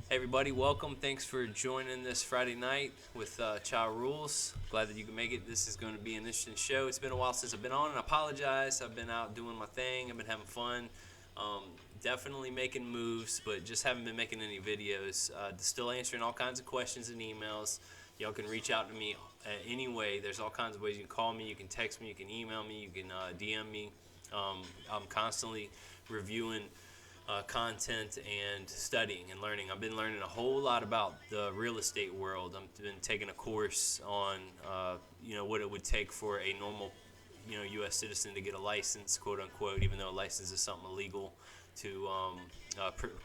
Hey everybody, welcome. Thanks for joining this Friday night with Cha Rules. Glad that you can make it. This is going to be an interesting show. It's been a while since I've been on, and I apologize. I've been out doing my thing. I've been having fun. Um, Definitely making moves, but just haven't been making any videos. Still answering all kinds of questions and emails. Y'all can reach out to me any way. There's all kinds of ways. You can call me, you can text me, you can email me, you can DM me. I'm constantly reviewing content and studying and learning. I've been learning a whole lot about the real estate world. I've been taking a course on, what it would take for a normal, U.S. citizen to get a license, quote unquote, even though a license is something illegal to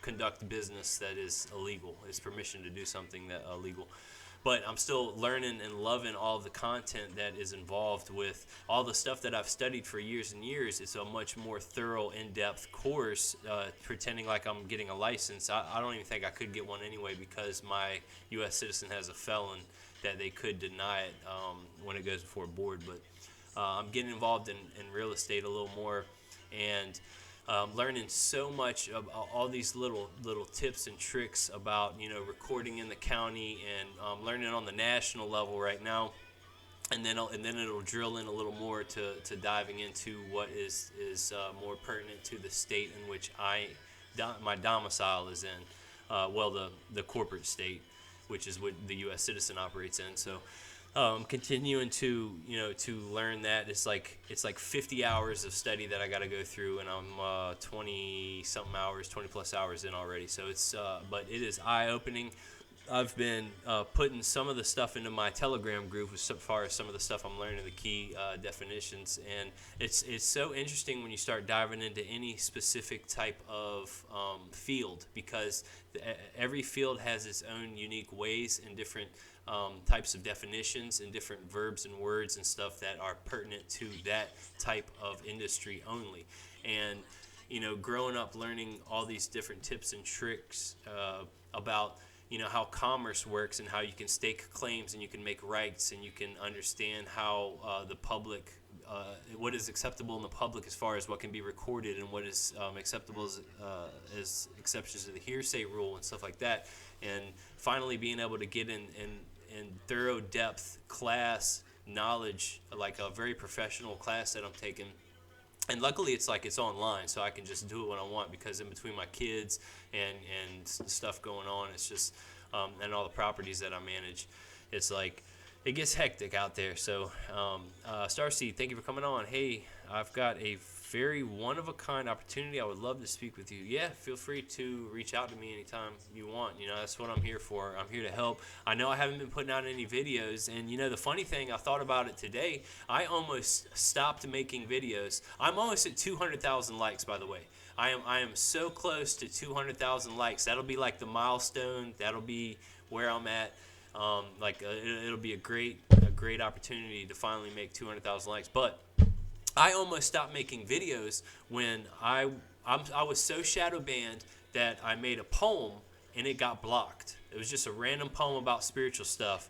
conduct business that is illegal. It's permission to do something that illegal. But I'm still learning and loving all the content that is involved with all the stuff that I've studied for years and years. It's a much more thorough, in-depth course. Pretending like I'm getting a license, I don't even think I could get one anyway because my U.S. citizen has a felon that they could deny it when it goes before a board. But I'm getting involved in real estate a little more, and learning so much of all these little tips and tricks about recording in the county, and learning on the national level right now, and then it'll drill in a little more to diving into what is more pertinent to the state in which my domicile is in. The corporate state, which is what the U.S. citizen operates in. So continuing to learn that. It's like 50 hours of study that I got to go through, and I'm 20 something hours, 20 plus hours in already. So it's but it is eye opening. I've been putting some of the stuff into my Telegram group as far as some of the stuff I'm learning, the key definitions, and it's so interesting when you start diving into any specific type of field, because every field has its own unique ways and different types of definitions and different verbs and words and stuff that are pertinent to that type of industry only. And growing up learning all these different tips and tricks about how commerce works and how you can stake claims and you can make rights and you can understand how the public, what is acceptable in the public as far as what can be recorded and what is acceptable as exceptions to the hearsay rule and stuff like that. And finally being able to get in thorough depth class knowledge, like a very professional class that I'm taking. And luckily it's online, so I can just do it when I want, because in between my kids and stuff going on, it's just and all the properties that I manage, it's like it gets hectic out there. So Starseed, thank you for coming on. Hey, I've got a very one-of-a-kind opportunity. I would love to speak with you. Yeah, feel free to reach out to me anytime you want. That's what I'm here for. I'm here to help. I know I haven't been putting out any videos, and the funny thing, I thought about it today. I almost stopped making videos. I'm almost at 200,000 likes, by the way. I am so close to 200,000 likes. That'll be like the milestone. That'll be where I'm at. It'll be a great opportunity to finally make 200,000 likes. But I almost stopped making videos when I was so shadow banned that I made a poem and it got blocked. It was just a random poem about spiritual stuff.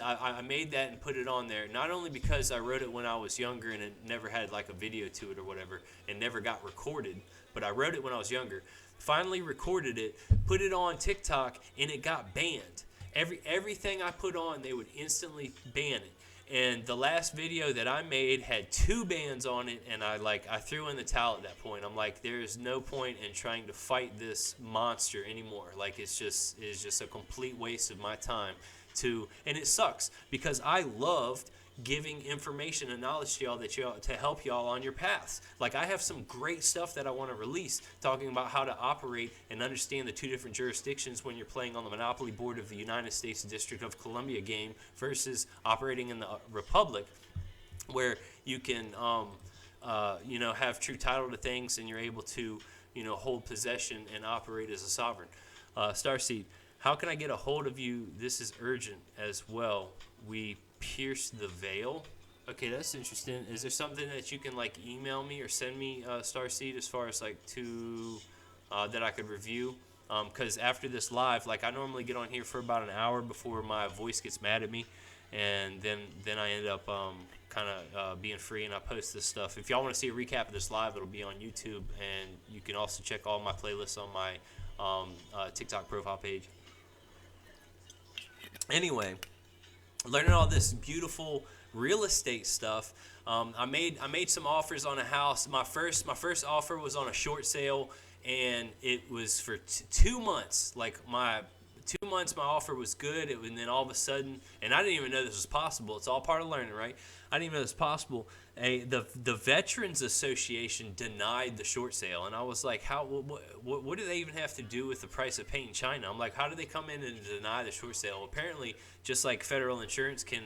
I made that and put it on there, not only because I wrote it when I was younger and it never had like a video to it or whatever and never got recorded, but I wrote it when I was younger. Finally recorded it, put it on TikTok, and it got banned. Everything I put on, they would instantly ban it. And the last video that I made had 2 bans on it, and I threw in the towel at that point. I'm like, there is no point in trying to fight this monster anymore. Like, it's just a complete waste of my time and it sucks because I loved giving information and knowledge to y'all to help y'all on your paths. Like, I have some great stuff that I want to release, talking about how to operate and understand the 2 different jurisdictions when you're playing on the Monopoly board of the United States District of Columbia game versus operating in the Republic, where you can have true title to things and you're able to hold possession and operate as a sovereign. Starseed, how can I get a hold of you? This is urgent as well. We pierce the veil. Okay, that's interesting. Is there something that you can email me or send me, Starseed, as far as that I could review? Because after this live, I normally get on here for about an hour before my voice gets mad at me, and then I end up being free and I post this stuff. If y'all want to see a recap of this live, it'll be on YouTube, and you can also check all my playlists on my TikTok profile page. Anyway, learning all this beautiful real estate stuff. I made some offers on a house. My first offer was on a short sale, and it was for 2 months. Like my 2 months, my offer was good, and then all of a sudden, and I didn't even know this was possible. It's all part of learning, right? I didn't even know this was possible. The Veterans Association denied the short sale, and I was like, how? What do they even have to do with the price of paint in China? I'm like, how do they come in and deny the short sale? Well, apparently, just like federal insurance can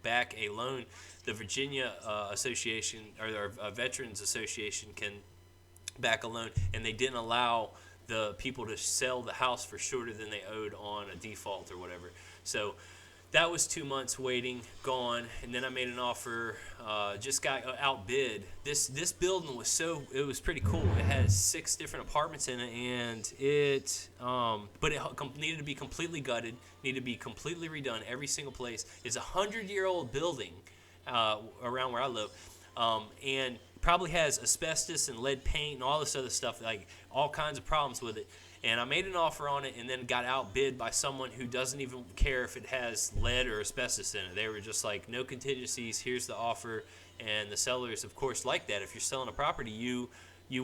back a loan, the Virginia Association or Veterans Association can back a loan, and they didn't allow the people to sell the house for shorter than they owed on a default or whatever. So that was 2 months waiting, gone, and then I made an offer. Just got outbid. This building it was pretty cool. It had 6 different apartments in it, and but it needed to be completely gutted, needed to be completely redone. Every single place. It's a 100-year-old building around where I live, and probably has asbestos and lead paint and all this other stuff, like all kinds of problems with it. And I made an offer on it and then got outbid by someone who doesn't even care if it has lead or asbestos in it. They were just like, no contingencies, here's the offer. And the sellers, of course, like that. If you're selling a property, you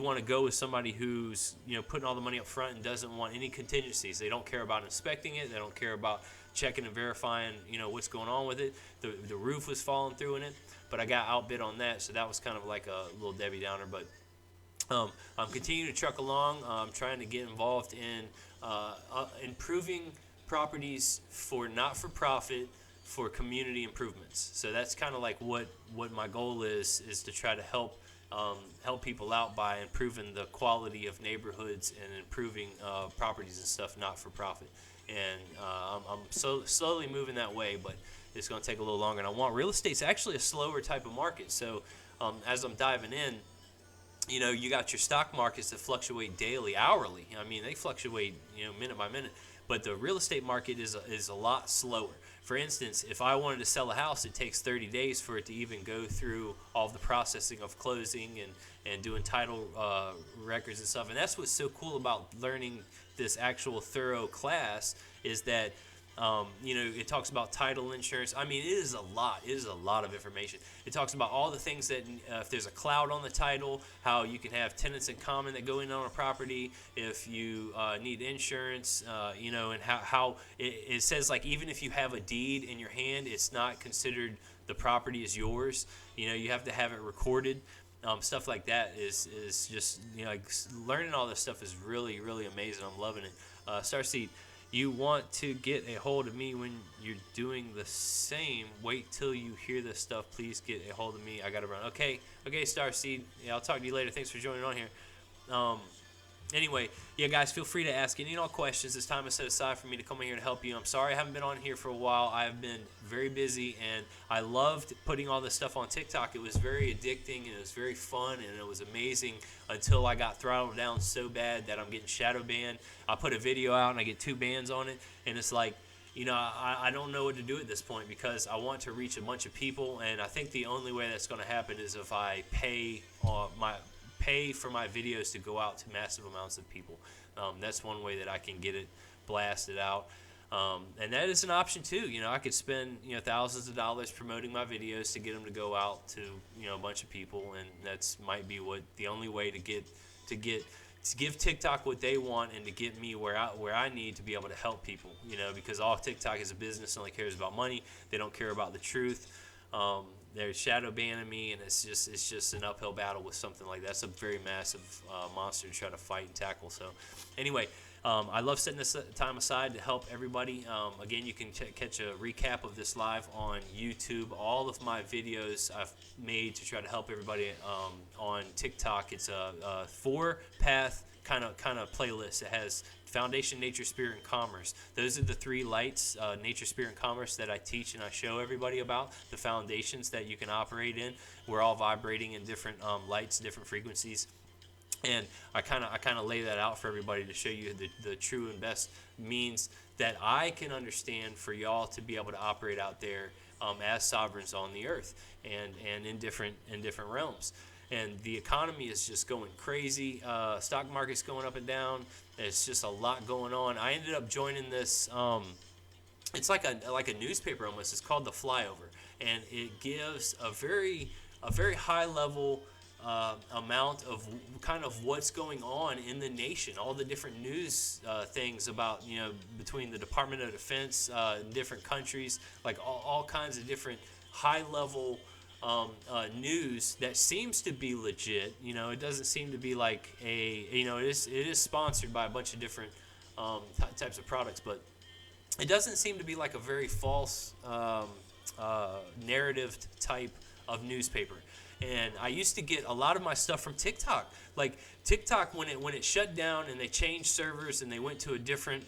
want to go with somebody who's putting all the money up front and doesn't want any contingencies. They don't care about inspecting it. They don't care about checking and verifying what's going on with it. The roof was falling through in it, but I got outbid on that, so that was kind of like a little Debbie Downer. But I'm continuing to truck along. I'm trying to get involved in improving properties for not-for-profit, for community improvements. So that's kind of like what my goal is to try to help people out by improving the quality of neighborhoods and improving properties and stuff not-for-profit. And I'm slowly moving that way, but it's going to take a little longer. And I want real estate's actually a slower type of market. So as I'm diving in, you got your stock markets that fluctuate daily, hourly. I mean, they fluctuate, minute by minute. But the real estate market is a lot slower. For instance, if I wanted to sell a house, it takes 30 days for it to even go through all the processing of closing and doing title records and stuff. And that's what's so cool about learning this actual thorough class is that it talks about title insurance. I mean, it is a lot. It is a lot of information. It talks about all the things that if there's a cloud on the title, how you can have tenants in common that go in on a property. If you need insurance, and how it says, like, even if you have a deed in your hand, it's not considered the property is yours. You have to have it recorded. Stuff like that is just, like learning all this stuff is really, really amazing. I'm loving it. Starseed, you want to get a hold of me when you're doing the same. Wait till you hear this stuff. Please get a hold of me. I got to run. Okay, Starseed. Yeah, I'll talk to you later. Thanks for joining on here. Anyway, yeah, guys, feel free to ask any and all questions. This time is set aside for me to come in here to help you. I'm sorry I haven't been on here for a while. I've been very busy, and I loved putting all this stuff on TikTok. It was very addicting, and it was very fun, and it was amazing until I got throttled down so bad that I'm getting shadow banned. I put a video out, and I get 2 bans on it, and it's like, I don't know what to do at this point because I want to reach a bunch of people, and I think the only way that's going to happen is if I pay for my videos to go out to massive amounts of people. That's one way that I can get it blasted out. And that is an option too. I could spend thousands of dollars promoting my videos to get them to go out to a bunch of people, and that's might be the only way to give TikTok what they want and to get me where I need to be able to help people. Because all TikTok is a business only cares about money. They don't care about the truth. They're shadow banning me, and it's just an uphill battle with something like that. That's a very massive monster to try to fight and tackle. So anyway, I love setting this time aside to help everybody. Again, you can catch a recap of this live on YouTube. All of my videos I've made to try to help everybody on TikTok. It's a 4-path kind of playlist. It has Foundation, Nature, Spirit, and Commerce. Those are the 3 lights, Nature, Spirit, and Commerce, that I teach and I show everybody about, the foundations that you can operate in. We're all vibrating in different lights, different frequencies. And I kind of lay that out for everybody to show you the true and best means that I can understand for y'all to be able to operate out there as sovereigns on the earth and in different realms. And the economy is just going crazy. Stock market's going up and down. There's just a lot going on. I ended up joining this it's like a newspaper almost. It's called the Flyover, and it gives a very high level amount of kind of what's going on in the nation, all the different news things about, between the Department of Defense, different countries, like all kinds of different high level news that seems to be legit. It doesn't seem to be like it is sponsored by a bunch of different types of products, but it doesn't seem to be like a very false narrative type of newspaper. And I used to get a lot of my stuff from TikTok. Like TikTok, when it shut down and they changed servers and they went to a different,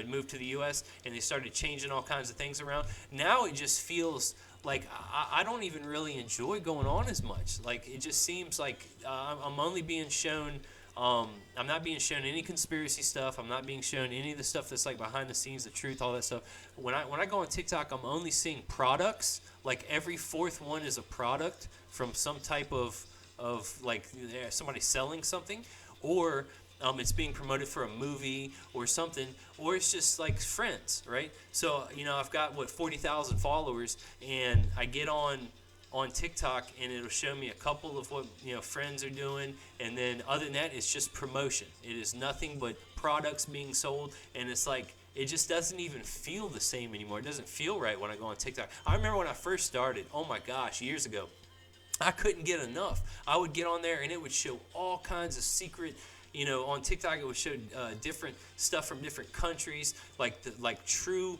moved to the U.S. and they started changing all kinds of things around. Now it just feels like I don't even really enjoy going on as much. Like it just seems like I'm only being shown. I'm not being shown any conspiracy stuff. I'm not being shown any of the stuff that's like behind the scenes, the truth, all that stuff. When I go on TikTok, I'm only seeing products. Like every fourth one is a product from some type of like somebody selling something, or it's being promoted for a movie or something, or it's just like friends, right? So I've got 40,000 followers, and I get on TikTok and it'll show me a couple of what friends are doing, and then other than that it's just promotion. It is nothing but products being sold, and it's like it just doesn't even feel the same anymore. It doesn't feel right when I go on TikTok. I remember when I first started, oh my gosh, years ago, I couldn't get enough. I would get on there and it would show all kinds of secret, on TikTok it would show different stuff from different countries, like true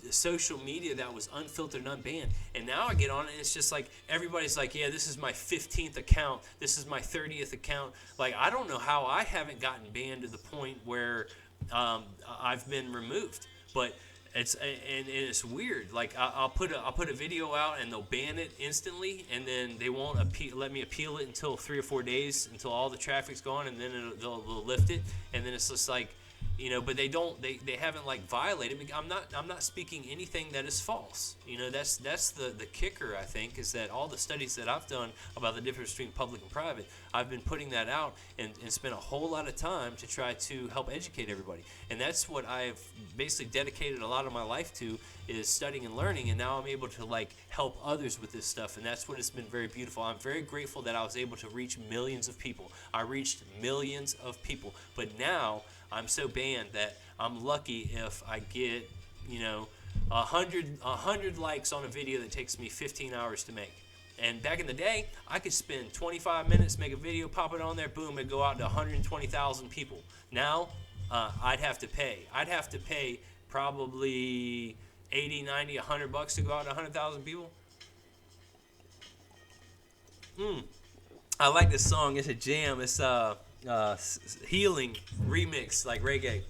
social media that was unfiltered and unbanned. And now I get on it and it's just like everybody's like, yeah, this is my 15th account, this is my 30th account. Like I don't know how I haven't gotten banned to the point where I've been removed. But it's weird. Like I'll put a video out and they'll ban it instantly, and then they won't let me appeal it until 3 or 4 days until all the traffic's gone, and then they'll lift it. And then it's just like, but they haven't like violated me. I'm not speaking anything that is false. That's the kicker, I think, is that all the studies that I've done about the difference between public and private, I've been putting that out and spent a whole lot of time to try to help educate everybody. And that's what I've basically dedicated a lot of my life to, is studying and learning, and now I'm able to like help others with this stuff, and that's what has been very beautiful. I'm very grateful that I was able to reach millions of people. I reached millions of people, but now I'm so banned that I'm lucky if I get 100 likes on a video that takes me 15 hours to make. And back in the day, I could spend 25 minutes, make a video, pop it on there, boom, it'd go out to 120,000 people. Now, I'd have to pay. I'd have to pay probably 80, 90, 100 bucks to go out to 100,000 people. I like this song. It's a jam. It's healing remix, like reggae.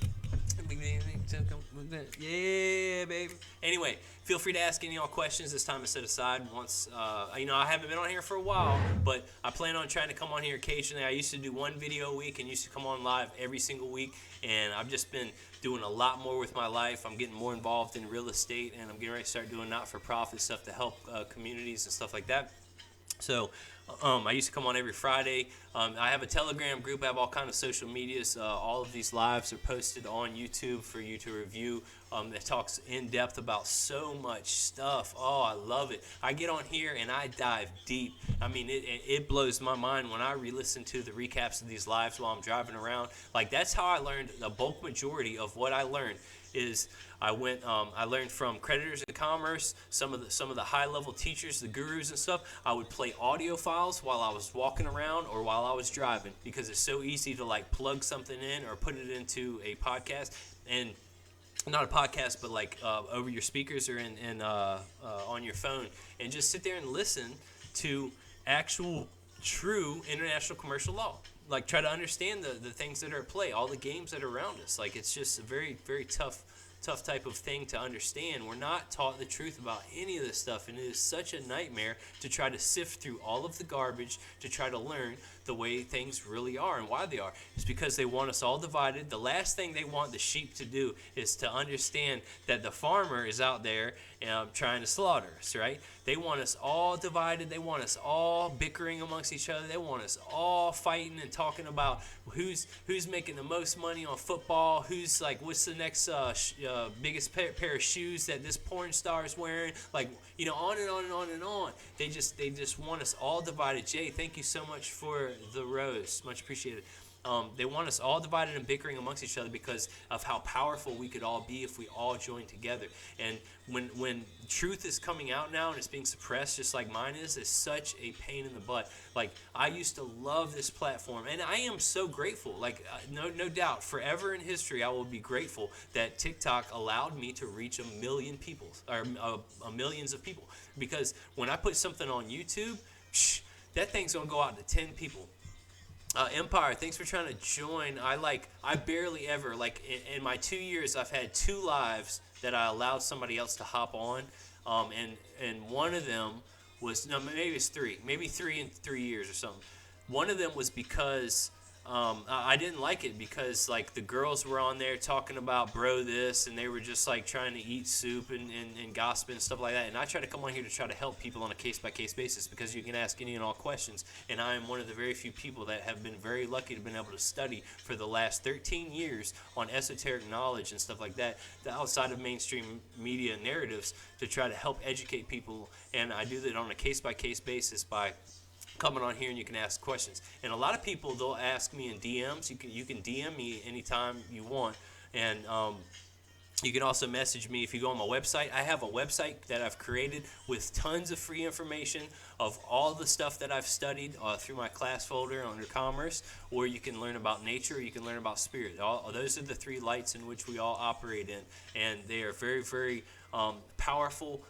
Yeah, baby. Anyway, feel free to ask any of y'all questions. This time is set aside. Once, I haven't been on here for a while, but I plan on trying to come on here occasionally. I used to do one video a week and used to come on live every single week, and I've just been doing a lot more with my life. I'm getting more involved in real estate, and I'm getting ready to start doing not-for-profit stuff to help communities and stuff like that. So I used to come on every Friday. I have a Telegram group. I have all kinds of social medias. All of these lives are posted on YouTube for you to review. That talks in depth about so much stuff. Oh, I love it. I get on here and I dive deep. I mean, it blows my mind when I re-listen to the recaps of these lives while I'm driving around. Like, that's how I learned. The bulk majority of what I learned is I learned from Creditors in Commerce, some of the high-level teachers, the gurus and stuff. I would play audio files while I was walking around or while I was driving, because it's so easy to like plug something in or put it into a podcast, and not a podcast, but like over your speakers or on your phone, and just sit there and listen to actual true international commercial law. Like, try to understand the things that are at play, all the games that are around us. Like, it's just a very, very tough type of thing to understand. We're not taught the truth about any of this stuff, and it is such a nightmare to try to sift through all of the garbage to try to learn the way things really are and why they are. It's because they want us all divided. The last thing they want the sheep to do is to understand that the farmer is out there trying to slaughter us, right? They want us all divided. They want us all bickering amongst each other. They want us all fighting and talking about who's making the most money on football, who's like, what's the next biggest pair of shoes that this porn star is wearing, like, you know, on and on and on and on. They just want us all divided. Jay, thank you so much for the rose, much appreciated. They want us all divided and bickering amongst each other because of how powerful we could all be if we all joined together. And when truth is coming out now and it's being suppressed, just like mine is, it's such a pain in the butt. Like, I used to love this platform, and I am so grateful. Like, no doubt, forever in history, I will be grateful that TikTok allowed me to reach a million people, or millions of people. Because when I put something on YouTube, that thing's gonna go out to 10 people. Empire, thanks for trying to join. I barely ever, like, in my 2 years, I've had 2 lives that I allowed somebody else to hop on, and one of them was, no, maybe it's 3, maybe 3 in 3 years or something. One of them was because I didn't like it because, like, the girls were on there talking about bro this, and they were just like trying to eat soup and gossip and stuff like that. And I try to come on here to try to help people on a case-by-case basis because you can ask any and all questions. And I am one of the very few people that have been very lucky to have been able to study for the last 13 years on esoteric knowledge and stuff like that, outside of mainstream media narratives, to try to help educate people. And I do that on a case-by-case basis by coming on here, and you can ask questions. And a lot of people, they'll ask me in DMs. You can DM me anytime you want, and you can also message me if you go on my website. I have a website that I've created with tons of free information of all the stuff that I've studied through my class folder under commerce, or you can learn about nature, or you can learn about spirit. Those are the 3 lights in which we all operate in, and they are very, very powerful,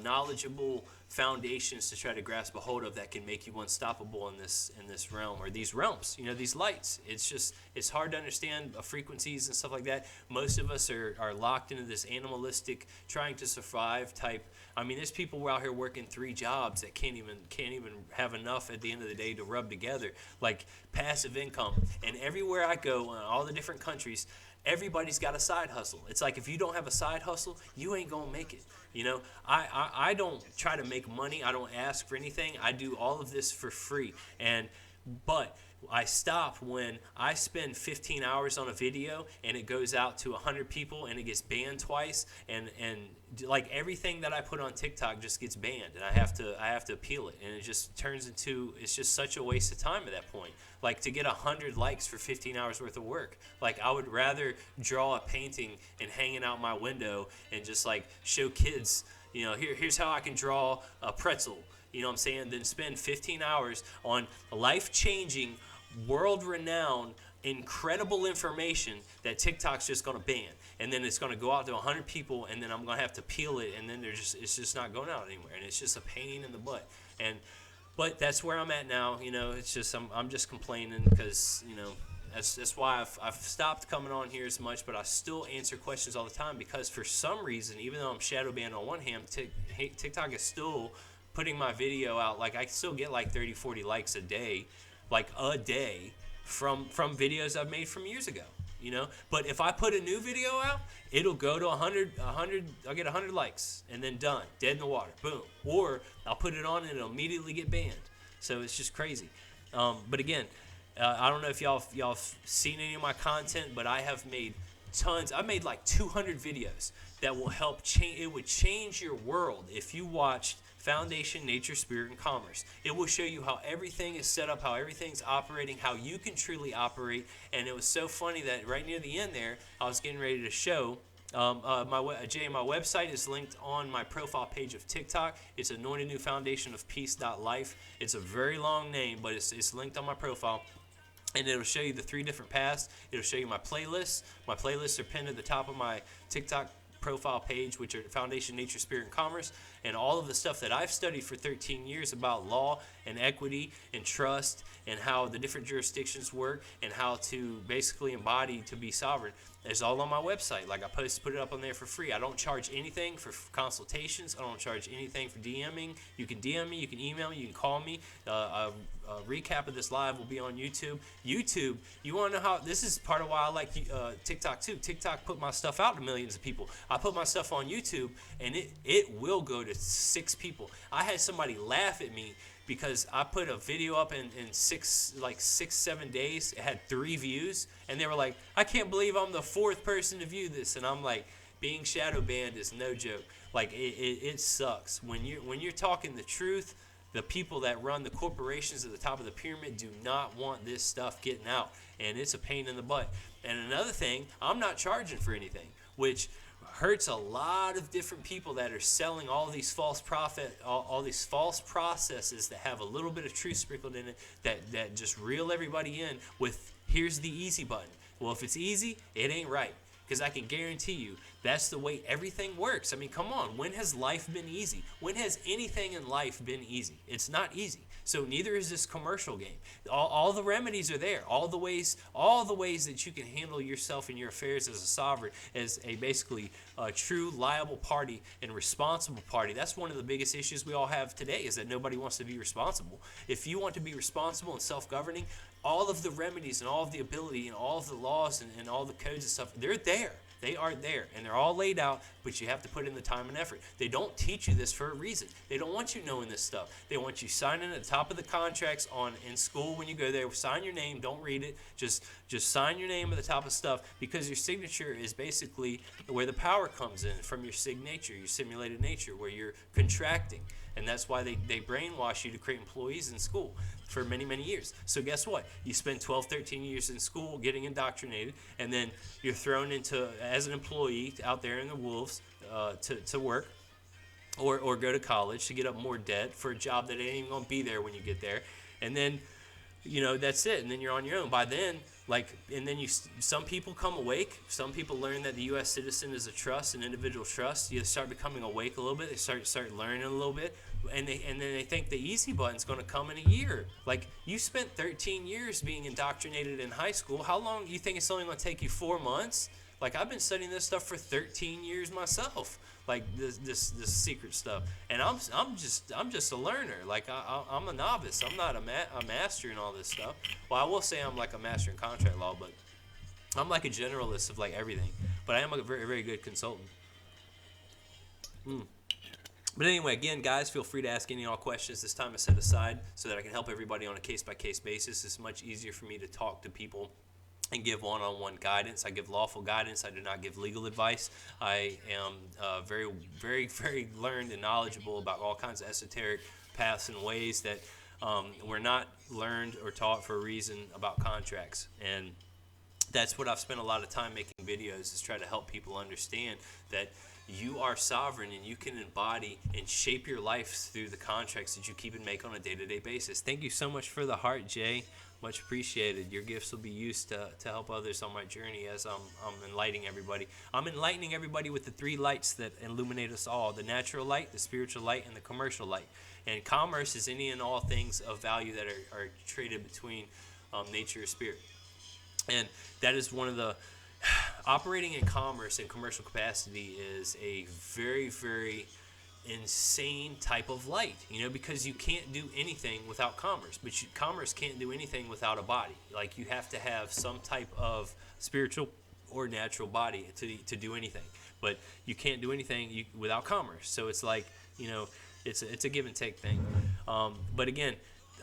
knowledgeable foundations to try to grasp a hold of that can make you unstoppable in this realm, or these realms, you know, these lights. It's hard to understand frequencies and stuff like that. Most of us are locked into this animalistic, trying to survive type. I mean, there's people out here working 3 jobs that can't even have enough at the end of the day to rub together, like passive income. And everywhere I go, in all the different countries, everybody's got a side hustle. It's like, if you don't have a side hustle, you ain't gonna make it. You know, I don't try to make money. I don't ask for anything. I do all of this for free. But I stop when I spend 15 hours on a video and it goes out to 100 people and it gets banned twice, and like everything that I put on TikTok just gets banned, and I have to appeal it, and it just turns into, it's just such a waste of time at that point. Like, to get 100 likes for 15 hours worth of work, like, I would rather draw a painting and hang it out my window and just like show kids, you know, here's how I can draw a pretzel, you know what I'm saying, than spend 15 hours on life-changing, world-renowned, incredible information that TikTok's just going to ban. And then it's going to go out to 100 people, and then I'm going to have to peel it, and then it's just not going out anywhere. And it's just a pain in the butt. But that's where I'm at now. You know, it's just, I'm just complaining because, you know, that's why I've stopped coming on here as much, but I still answer questions all the time, because for some reason, even though I'm shadow banned on one hand, TikTok is still putting my video out. Like, I still get like 30, 40 likes a day, from videos I've made from years ago, you know. But if I put a new video out, it'll go to 100, I'll get 100 likes, and then done, dead in the water, boom. Or I'll put it on and it'll immediately get banned. So it's just crazy. But again, I don't know if y'all have seen any of my content, but I have made tons. I made like 200 videos that will help change. It would change your world if you watched Foundation, Nature, Spirit, and Commerce. It will show you how everything is set up, how everything's operating, how you can truly operate. And it was so funny that right near the end there, I was getting ready to show my website is linked on my profile page of TikTok. It's Anointed New Foundation of Peace.life. It's a very long name, but it's linked on my profile. And it'll show you the 3 different paths. It'll show you my playlists. My playlists are pinned at the top of my TikTok profile page, which are Foundation, Nature, Spirit, and Commerce, and all of the stuff that I've studied for 13 years about law and equity and trust and how the different jurisdictions work and how to basically embody to be sovereign. It's all on my website. Like I put it up on there for free. I don't charge anything for consultations. I don't charge anything for DMing. You can DM me, you can email me, you can call me. A recap of this live will be on YouTube. YouTube, you want to know how, this is part of why I like TikTok too. TikTok put my stuff out to millions of people. I put my stuff on YouTube and it will go to 6 people. I had somebody laugh at me because I put a video up in 6-7 days. It had 3 views, and they were like, I can't believe I'm the 4th person to view this. And I'm like, being shadow banned is no joke. Like it sucks when you're talking the truth. The people that run the corporations at the top of the pyramid do not want this stuff getting out, and it's a pain in the butt. And another thing, I'm not charging for anything, which hurts a lot of different people that are selling all these false all these false processes that have a little bit of truth sprinkled in it that just reel everybody in with, here's the easy button. Well, if it's easy, it ain't right, because I can guarantee you that's the way everything works. I mean, come on, when has life been easy? When has anything in life been easy? It's not easy. So neither is this commercial game. All the remedies are there. All the ways that you can handle yourself and your affairs as a sovereign, as a basically true, liable party and responsible party. That's one of the biggest issues we all have today, is that nobody wants to be responsible. If you want to be responsible and self-governing, all of the remedies and all of the ability and all of the laws and all the codes and stuff, they're there. They are there, and they're all laid out, but you have to put in the time and effort. They don't teach you this for a reason. They don't want you knowing this stuff. They want you signing at the top of the contracts in school when you go there. Sign your name. Don't read it. Just sign your name at the top of stuff, because your signature is basically where the power comes in, from your signature, your simulated nature, where you're contracting. And that's why they brainwash you to create employees in school for many, many years. So guess what? You spend 12, 13 years in school getting indoctrinated, and then you're thrown into, as an employee out there in the wolves, to work or go to college to get up more debt for a job that ain't even going to be there when you get there. And then, that's it. And then you're on your own. By then, and then some people come awake. Some people learn that the U.S. citizen is a trust, an individual trust. You start becoming awake a little bit. They start learning a little bit, and then they think the easy button's going to come in a year. Like, you spent 13 years being indoctrinated in high school. How long do you think it's only going to take you? 4 months? Like, I've been studying this stuff for 13 years myself. Like this secret stuff, and I'm just a learner. Like I'm a novice. I'm not a master in all this stuff. Well, I will say I'm like a master in contract law, but I'm like a generalist of like everything. But I am a very, very good consultant. But anyway, again, guys, feel free to ask any and all questions. This time is set aside so that I can help everybody on a case-by-case basis. It's much easier for me to talk to people and give one-on-one guidance. I give lawful guidance. I do not give legal advice. I am very, very, very learned and knowledgeable about all kinds of esoteric paths and ways that were not learned or taught for a reason about contracts. And that's what I've spent a lot of time making videos, is try to help people understand that you are sovereign and you can embody and shape your life through the contracts that you keep and make on a day-to-day basis. Thank you so much for the heart, Jay. Much appreciated. Your gifts will be used to help others on my journey as I'm enlightening everybody. I'm enlightening everybody with the 3 lights that illuminate us all: the natural light, the spiritual light, and the commercial light. And commerce is any and all things of value that are traded between nature or spirit. And that is one of the... Operating in commerce and commercial capacity is a very, very insane type of light, because you can't do anything without commerce, but commerce can't do anything without a body. Like, you have to have some type of spiritual or natural body to do anything, but you can't do anything without commerce. So it's like, it's a give and take thing. But again,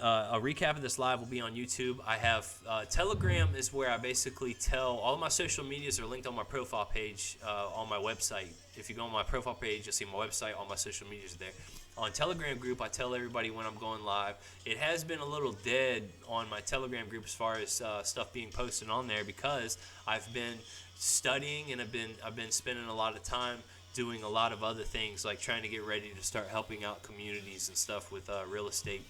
a recap of this live will be on YouTube. I have Telegram is where I basically tell all of my social medias are linked on my profile page on my website. If you go on my profile page, you'll see my website. All my social medias are there. On Telegram group, I tell everybody when I'm going live. It has been a little dead on my Telegram group as far as stuff being posted on there, because I've been studying and I've been spending a lot of time doing a lot of other things, like trying to get ready to start helping out communities and stuff with real estate.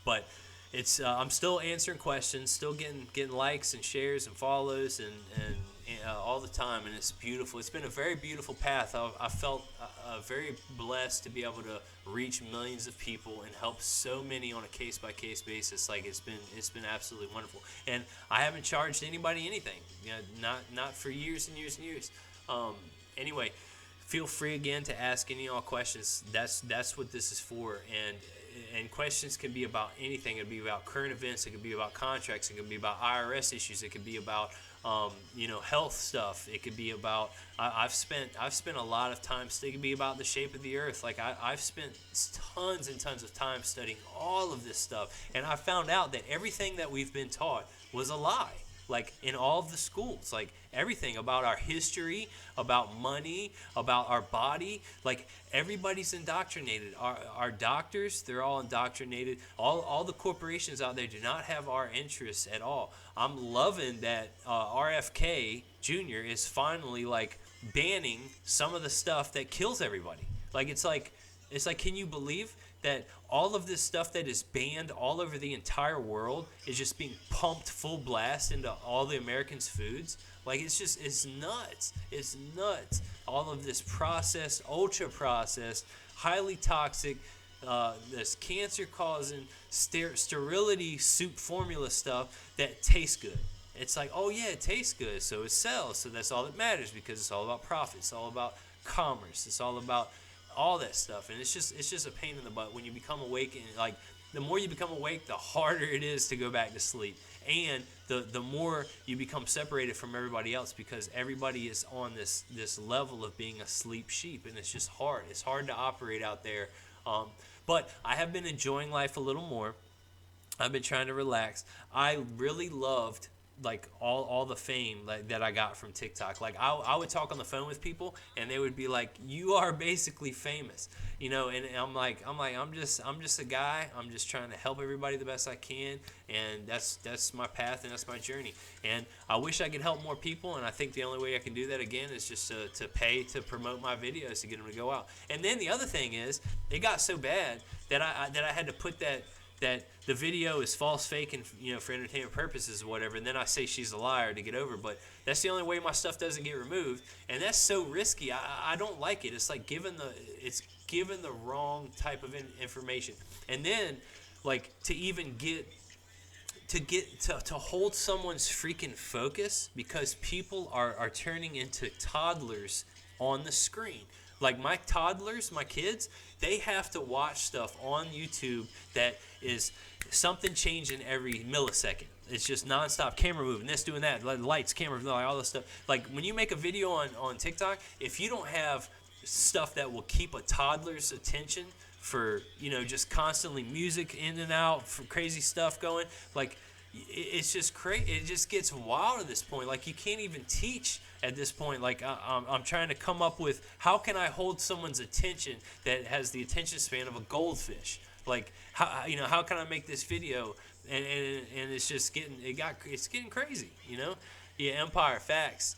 But it's I'm still answering questions, still getting likes and shares and follows and all the time, and it's beautiful. It's been a very beautiful path. I felt very blessed to be able to reach millions of people and help so many on a case-by-case basis. Like it's been absolutely wonderful, and I haven't charged anybody anything. Not for years and years and years. Anyway, feel free again to ask any of y'all questions. That's what this is for, and questions can be about anything. It could be about current events. It could be about contracts. It could be about IRS issues. It could be about health stuff. It could be about I've spent a lot of time. It could be about the shape of the earth. Like I've spent tons and tons of time studying all of this stuff, and I found out that everything that we've been taught was a lie. Like in all of the schools, like everything about our history, about money, about our body, like everybody's indoctrinated. Our doctors, they're all indoctrinated. All the corporations out there do not have our interests at all. I'm loving that RFK Jr. is finally like banning some of the stuff that kills everybody. It's like, can you believe that all of this stuff that is banned all over the entire world is just being pumped full blast into all the Americans' foods? Like it's nuts. It's nuts. All of this processed, ultra processed, highly toxic, this cancer causing sterility soup formula stuff that tastes good. It's like, oh yeah, it tastes good, so it sells. So that's all that matters, because it's all about profit. It's all about commerce. It's all about all that stuff, and it's just a pain in the butt when you become awake. And like the more you become awake, the harder it is to go back to sleep, and the more you become separated from everybody else, because everybody is on this level of being a sleep sheep, and it's just hard. It's hard to operate out there. But I have been enjoying life a little more. I've been trying to relax. I really loved like all the fame that I got from TikTok. Like I would talk on the phone with people, and they would be like, "You are basically famous," and I'm just a guy. I'm just trying to help everybody the best I can, and that's my path and that's my journey. And I wish I could help more people, and I think the only way I can do that again is just to pay to promote my videos to get them to go out. And then the other thing is, it got so bad that I had to put that the video is false, fake, and for entertainment purposes or whatever, and then I say she's a liar to get over. But that's the only way my stuff doesn't get removed, and that's so risky. I don't like it. It's like giving the wrong type of information, and then like to even to hold someone's freaking focus, because people are turning into toddlers on the screen. Like my toddlers, my kids, they have to watch stuff on YouTube that is something changing every millisecond. It's just nonstop camera moving, this, doing that, lights, camera, all this stuff. Like when you make a video on TikTok, if you don't have stuff that will keep a toddler's attention for, just constantly music in and out, for crazy stuff going, like it's just crazy. It just gets wild at this point. Like you can't even teach at this point. Like I'm trying to come up with, how can I hold someone's attention that has the attention span of a goldfish? Like how can I make this video? And it's just getting crazy. Yeah, Empire Facts.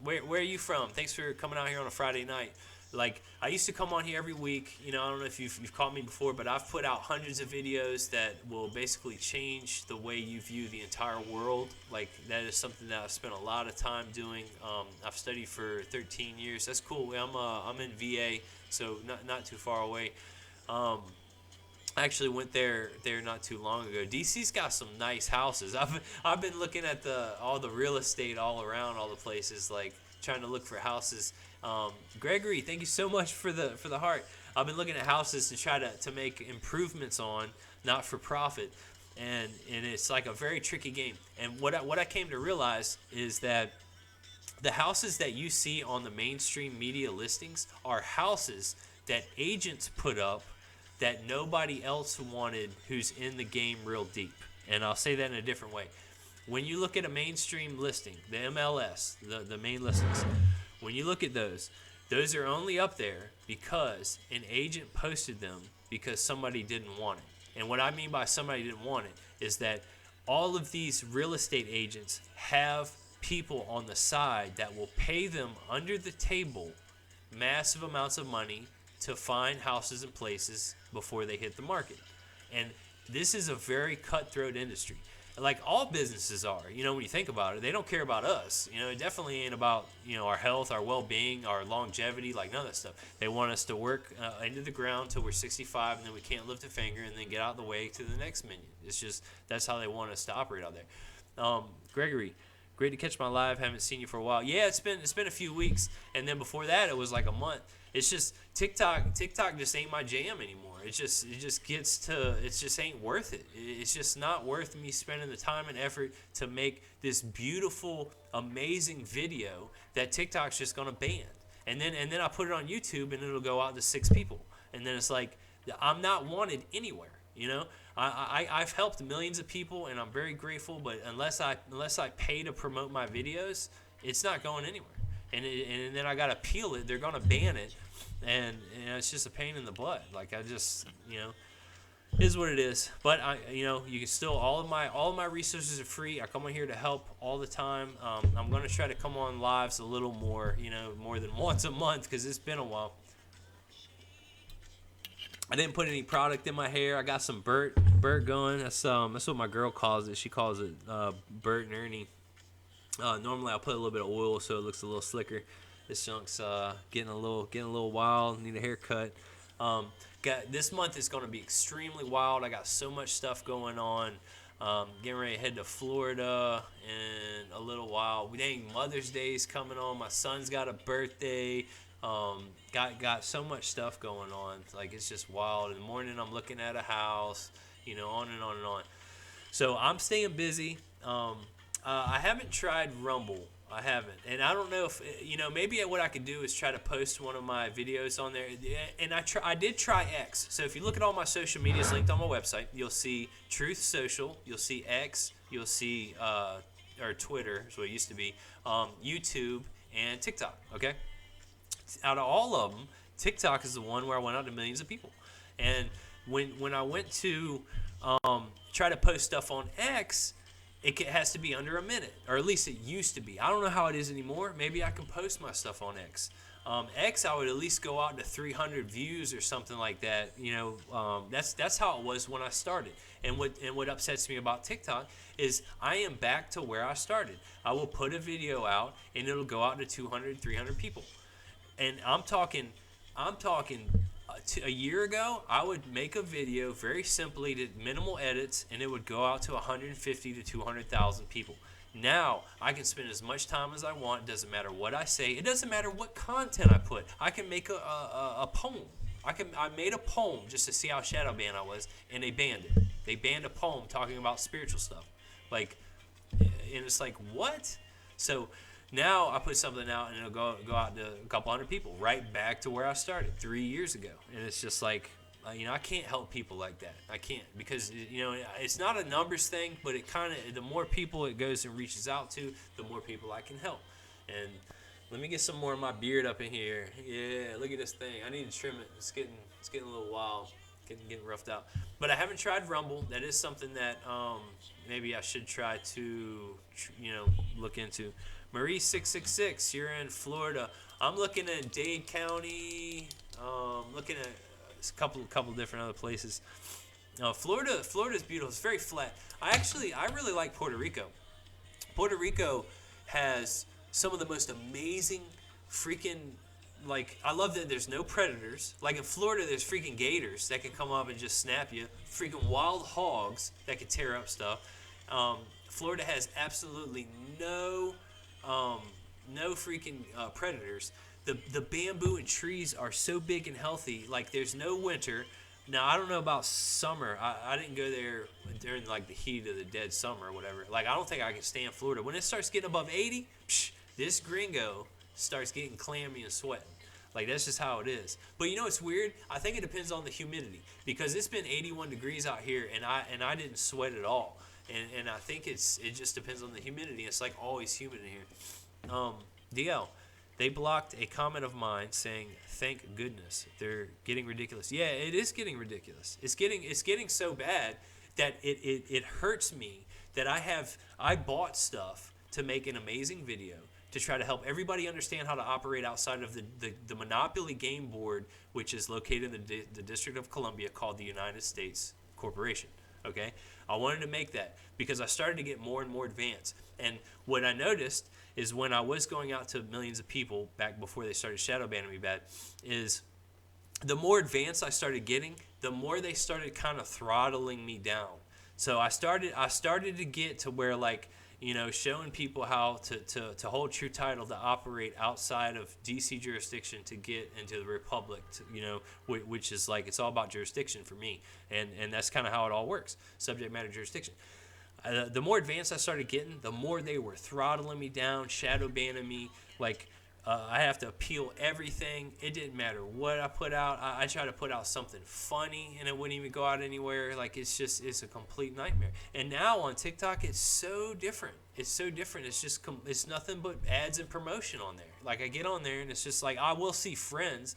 Where are you from? Thanks for coming out here on a Friday night. Like I used to come on here every week. I don't know if you've caught me before, but I've put out hundreds of videos that will basically change the way you view the entire world. Like that is something that I've spent a lot of time doing. I've studied for 13 years. That's cool. I'm in VA, so not too far away. I actually went there not too long ago. DC's got some nice houses. I've been looking at all the real estate all around all the places, like trying to look for houses. Gregory, thank you so much for the heart. I've been looking at houses to try to make improvements on, not for profit, and it's like a very tricky game. And what I came to realize is that the houses that you see on the mainstream media listings are houses that agents put up that nobody else wanted, who's in the game real deep. And I'll say that in a different way. When you look at a mainstream listing, the MLS, the main listings, when you look at those are only up there because an agent posted them because somebody didn't want it. And what I mean by somebody didn't want it is that all of these real estate agents have people on the side that will pay them under the table massive amounts of money to find houses and places before they hit the market. And this is a very cutthroat industry. like all businesses are. When you think about it, they don't care about us. It definitely ain't about our health, our well-being, our longevity, like none of that stuff. They want us to work into the ground till we're 65, and then we can't lift a finger, and then get out of the way to the next minion. It's just that's how they want us to operate out there. Gregory, great to catch my live. Haven't seen you for a while. Yeah, it's been a few weeks, and then before that it was like a month. It's just TikTok just ain't my jam anymore. It just ain't worth it. It's just not worth me spending the time and effort to make this beautiful, amazing video that TikTok's just gonna ban. And then I put it on YouTube and it'll go out to 6 people. And then it's like I'm not wanted anywhere. I've helped millions of people and I'm very grateful, but unless I pay to promote my videos, it's not going anywhere. And then I gotta appeal it. They're gonna ban it, and it's just a pain in the butt. Like I just is what it is. But you can still all of my resources are free. I come on here to help all the time. I'm gonna try to come on lives a little more, more than once a month because it's been a while. I didn't put any product in my hair. I got some Burt going. That's what my girl calls it. She calls it Burt and Ernie. Normally I'll put a little bit of oil so it looks a little slicker. This junk's getting a little wild. Need a haircut. This month is going to be extremely wild. I got so much stuff going on. Getting ready to head to Florida in a little while. Dang, Mother's Day's coming on. My son's got a birthday. Got so much stuff going on. Like it's just wild. In the morning I'm looking at a house. On and on and on. So I'm staying busy. I haven't tried Rumble. I haven't. And I don't know if, maybe what I could do is try to post one of my videos on there. And I did try X. So if you look at all my social medias linked on my website, you'll see Truth Social, you'll see X, you'll see, or Twitter is what it used to be, YouTube, and TikTok, okay? Out of all of them, TikTok is the one where I went out to millions of people. And when I went to try to post stuff on X, it has to be under a minute, or at least it used to be. I don't know how it is anymore. Maybe I can post my stuff on X. X, I would at least go out to 300 views or something like that. That's how it was when I started. And what upsets me about TikTok is I am back to where I started. I will put a video out and it'll go out to 200, 300 people. And I'm talking. A year ago, I would make a video very simply, did minimal edits, and it would go out to 150 to 200,000 people. Now, I can spend as much time as I want. It doesn't matter what I say. It doesn't matter what content I put. I can make a poem. I made a poem just to see how shadow banned I was, and they banned it. They banned a poem talking about spiritual stuff. And it's like, what? So now I put something out and it'll go out to a couple hundred people, right back to where I started 3 years ago. And it's just like, I can't help people like that. I can't, because it's not a numbers thing, but it kind of, the more people it goes and reaches out to, the more people I can help. And let me get some more of my beard up in here. Yeah, look at this thing. I need to trim it. It's getting a little wild, getting roughed out. But I haven't tried Rumble. That is something that maybe I should try to look into. Marie666, you're in Florida. I'm looking at Dade County. Looking at a couple different other places. Florida's beautiful. It's very flat. I really like Puerto Rico. Puerto Rico has some of the most amazing freaking, I love that there's no predators. Like in Florida, there's freaking gators that can come up and just snap you. Freaking wild hogs that can tear up stuff. Florida has absolutely no freaking predators. The bamboo and trees are so big and healthy. Like there's no winter. Now I don't know about summer. I didn't go there during the heat of the dead summer or whatever. I don't think I can stand Florida. When it starts getting above 80, this gringo starts getting clammy and sweating. That's just how it is. But it's weird. I think it depends on the humidity, because it's been 81 degrees out here and I didn't sweat at all. And I think it just depends on the humidity. It's always humid in here. DL, they blocked a comment of mine saying, "Thank goodness, they're getting ridiculous." Yeah, it is getting ridiculous. It's getting so bad that it hurts me that I bought stuff to make an amazing video to try to help everybody understand how to operate outside of the monopoly game board, which is located in the District of Columbia, called the United States Corporation. Okay, I wanted to make that because I started to get more and more advanced. And what I noticed is when I was going out to millions of people back before they started shadow banning me bad, is the more advanced I started getting, the more they started kind of throttling me down. So I started to get to where, like, you know, showing people how to hold true title, to operate outside of DC jurisdiction to get into the Republic, you know, which is like, it's all about jurisdiction for me. And that's kind of how it all works, subject matter jurisdiction. The more advanced I started getting, the more they were throttling me down, shadow banning me, like, I have to appeal everything. It didn't matter what I put out. I try to put out something funny, and it wouldn't even go out anywhere. Like, it's a complete nightmare. And now on TikTok, it's so different. It's so different. It's just it's nothing but ads and promotion on there. Like, I get on there, and it's just like, I will see friends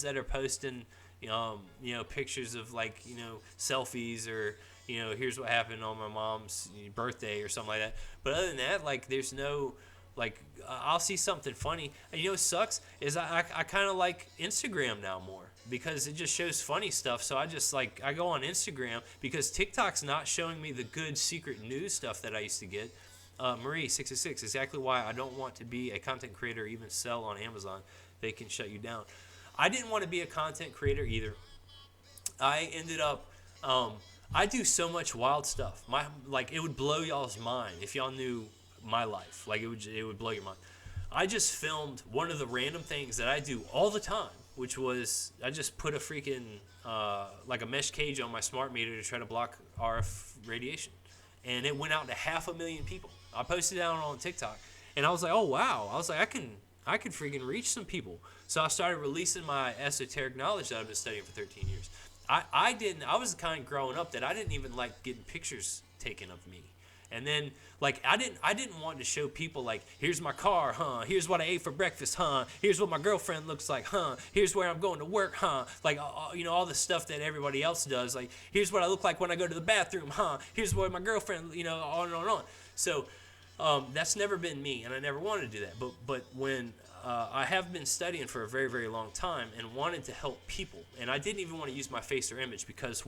that are posting, you know, pictures of, like, you know, selfies, or, you know, here's what happened on my mom's birthday or something like that. But other than that, like, there's no, like, I'll see something funny. And you know what sucks is I kind of like Instagram now more because it just shows funny stuff. So I just, like, I go on Instagram because TikTok's not showing me the good secret news stuff that I used to get. Marie 666, exactly why I don't want to be a content creator or even sell on Amazon. They can shut you down. I didn't want to be a content creator either. I ended up, I do so much wild stuff. Like, it would blow y'all's mind if y'all knew my life. Like, it would blow your mind. I just filmed one of the random things that I do all the time, which was I just put a freaking like a mesh cage on my smart meter to try to block RF radiation, and it went out to 500,000 people. I posted it out on TikTok, and I was like, oh wow, I was like, I could freaking reach some people. So I started releasing my esoteric knowledge that I've been studying for 13 years. I was the kind growing up that I didn't even like getting pictures taken of me. And then, like, I didn't want to show people, like, here's my car, huh? Here's what I ate for breakfast, huh? Here's what my girlfriend looks like, huh? Here's where I'm going to work, huh? Like, you know, all the stuff that everybody else does. Like, here's what I look like when I go to the bathroom, huh? Here's where my girlfriend, you know, on and on and on. So that's never been me, and I never wanted to do that. But when I have been studying for a very, very long time and wanted to help people, and I didn't even want to use my face or image because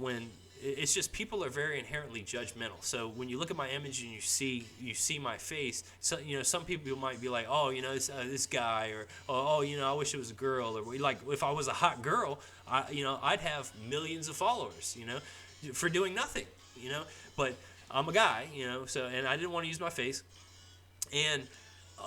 it's just, people are very inherently judgmental. So when you look at my image and you see my face, so, you know, some people might be like, oh, you know, this guy, or oh, you know, I wish it was a girl, or like, if I was a hot girl, I'd have millions of followers, you know, for doing nothing, you know. But I'm a guy, you know, so, and I didn't want to use my face, and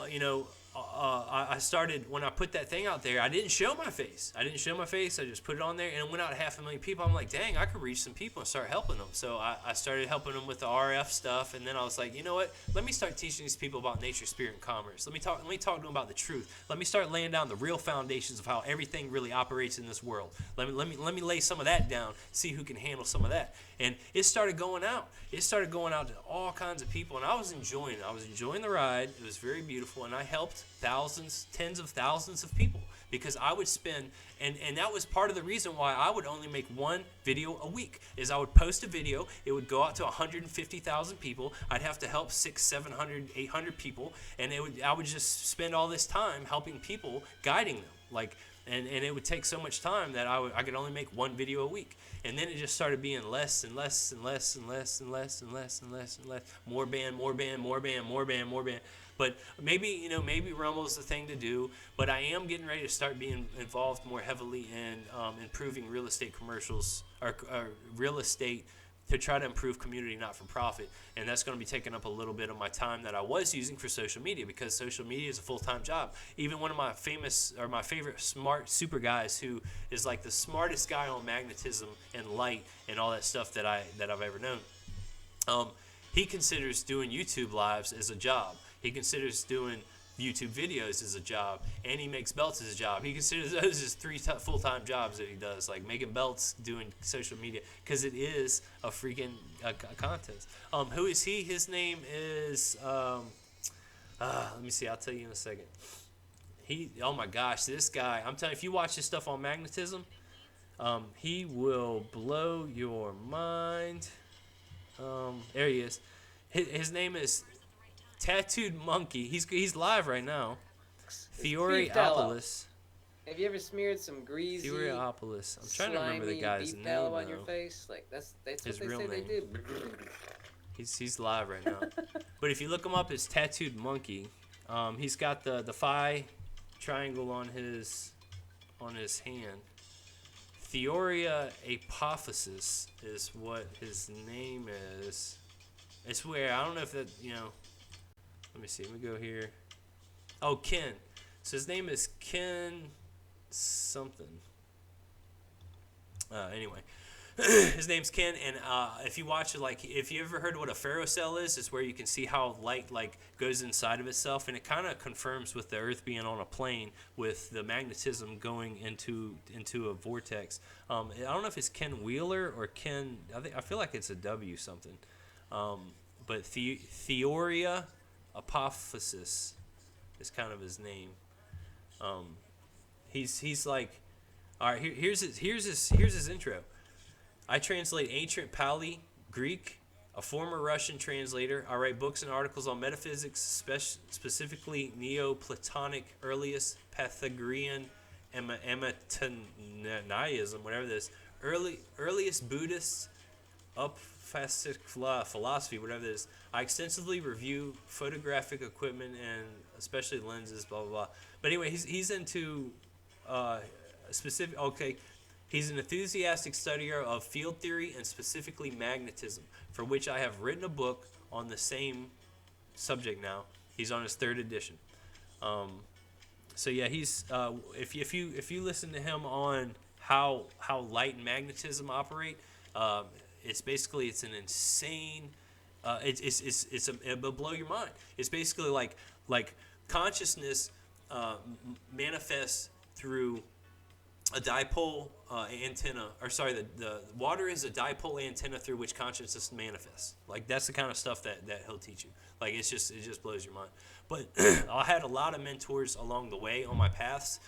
you know. I started, when I put that thing out there, I didn't show my face. I just put it on there, and it went out to 500,000 people. I'm like, dang, I could reach some people and start helping them. So I started helping them with the RF stuff, and then I was like, you know what? Let me start teaching these people about nature, spirit, and commerce. Let me talk to them about the truth. Let me start laying down the real foundations of how everything really operates in this world. Let me lay some of that down. See who can handle some of that. And it started going out. It started going out to all kinds of people, and I was enjoying it. I was enjoying the ride. It was very beautiful, and I helped thousands, tens of thousands of people, because I would spend, and that was part of the reason why I would only make one video a week, is I would post a video, it would go out to 150,000 people, I'd have to help 600, 700, 800 people, and I would just spend all this time helping people, guiding them, like, and it would take so much time that I could only make one video a week. And then it just started being less and less and less and less and less and less and less and less. More band. But maybe Rumble's the thing to do. But I am getting ready to start being involved more heavily in improving real estate commercials, or real estate, to try to improve community not-for-profit. And that's going to be taking up a little bit of my time that I was using for social media, because social media is a full-time job. Even one of my favorite smart super guys, who is like the smartest guy on magnetism and light and all that stuff that I've ever known, he considers doing YouTube lives as a job. He considers doing YouTube videos as a job, and he makes belts as a job. He considers those as 3 full-time jobs that he does, like making belts, doing social media, because it is a freaking contest. Who is he? His name is let me see, I'll tell you in a second. Oh my gosh, this guy, I'm telling you, if you watch his stuff on magnetism, he will blow your mind. There he is. His name is Tattooed Monkey. He's live right now. Fiore Alpolis. Have you ever smeared some greasy, Theoriopolis. I'm trying to remember the slimy guy's beef name tallow on your though. face? Like that's what His they real say they name. do. He's live right now. But if you look him up, it's Tattooed Monkey. He's got the phi triangle on his hand. Theoria apophysis is what his name is. It's weird. I don't know if that, let me see. Let me go here. Oh, Ken. So his name is Ken something. Anyway, his name's Ken, and if you watch it, like, if you ever heard what a ferrocell is, it's where you can see how light, like, goes inside of itself, and it kind of confirms with the Earth being on a plane, with the magnetism going into a vortex. I don't know if it's Ken Wheeler or Ken. I feel like it's a W something, but Theoria Apophysis is kind of his name. He's like, all right. Here's his intro. I translate ancient Pali, Greek, a former Russian translator. I write books and articles on metaphysics, specifically Neoplatonic, earliest Pythagorean, Amitanaism, whatever this, earliest Buddhist, upphastic philosophy, whatever this. I extensively review photographic equipment and especially lenses, blah blah blah. But anyway, he's into specific. Okay, he's an enthusiastic studier of field theory and specifically magnetism, for which I have written a book on the same subject now. He's on his third edition. So yeah, he's if you listen to him on how light and magnetism operate, it's an insane. It'll blow your mind. It's basically like consciousness manifests through a dipole antenna, or sorry, the water is a dipole antenna through which consciousness manifests. Like, that's the kind of stuff that he'll teach you. Like, it just blows your mind. But I had a lot of mentors along the way on my paths,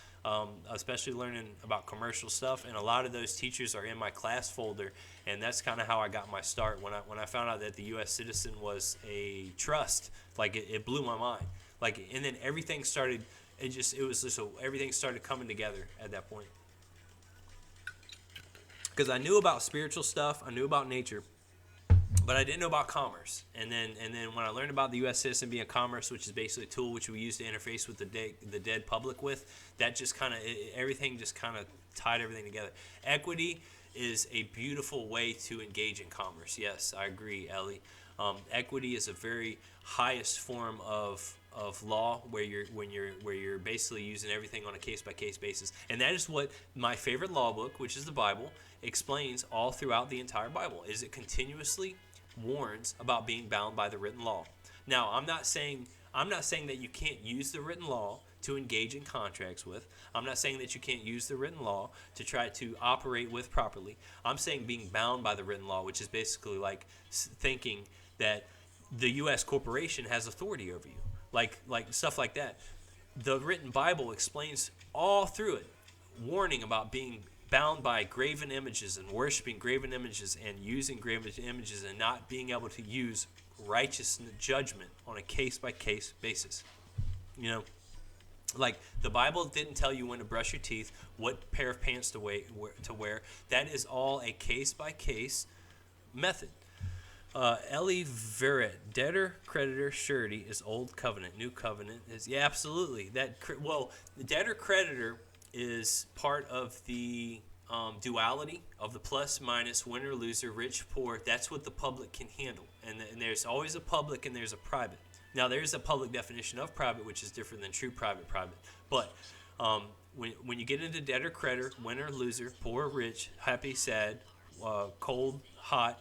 especially learning about commercial stuff, and a lot of those teachers are in my class folder, and that's kind of how I got my start. When I found out that the U.S. citizen was a trust, like, it blew my mind. Like, and then everything started. Everything started coming together at that point. Because I knew about spiritual stuff, I knew about nature, but I didn't know about commerce. And then when I learned about the U.S. citizen being commerce, which is basically a tool which we use to interface with the dead public with, that just kind of everything just kind of tied everything together. Equity is a beautiful way to engage in commerce. Yes, I agree, Ellie. Equity is a very highest form of law where you're basically using everything on a case by case basis, and that is what my favorite law book, which is the Bible, explains all throughout the entire Bible. Is it continuously warns about being bound by the written law. Now, I'm not saying that you can't use the written law to engage in contracts with. I'm not saying that you can't use the written law to try to operate with properly. I'm saying being bound by the written law, which is basically like thinking that the U.S. corporation has authority over you, like stuff like that. The written Bible explains all through it, warning about being bound by graven images and worshiping graven images and using graven images and not being able to use righteous judgment on a case-by-case basis. You know, like, the Bible didn't tell you when to brush your teeth, what pair of pants to wear. That is all a case-by-case method. Ellie Verrett, debtor, creditor, surety is old covenant. New covenant is, yeah, absolutely. The debtor, creditor is part of the duality of the plus minus, winner, loser, rich, poor. That's what the public can handle. And there's always a public and there's a private. Now, there's a public definition of private, which is different than true private. But when you get into debtor, creditor, winner, loser, poor, rich, happy, sad, cold, hot,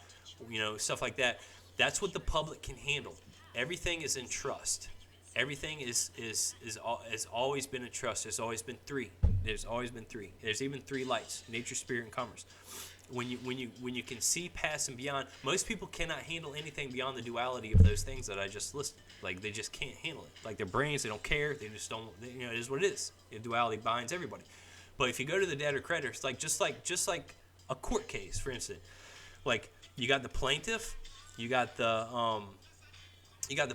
stuff like that, that's what the public can handle. Everything is in trust. Everything has always been in trust. There's always been three. There's even three lights: nature, spirit, and commerce. When you can see past and beyond, most people cannot handle anything beyond the duality of those things that I just listed. Like, they just can't handle it. Like, their brains, they don't care. They just don't. It is what it is. The duality binds everybody. But if you go to the debtor creditor, it's like just like a court case, for instance. Like, you got the plaintiff, you got the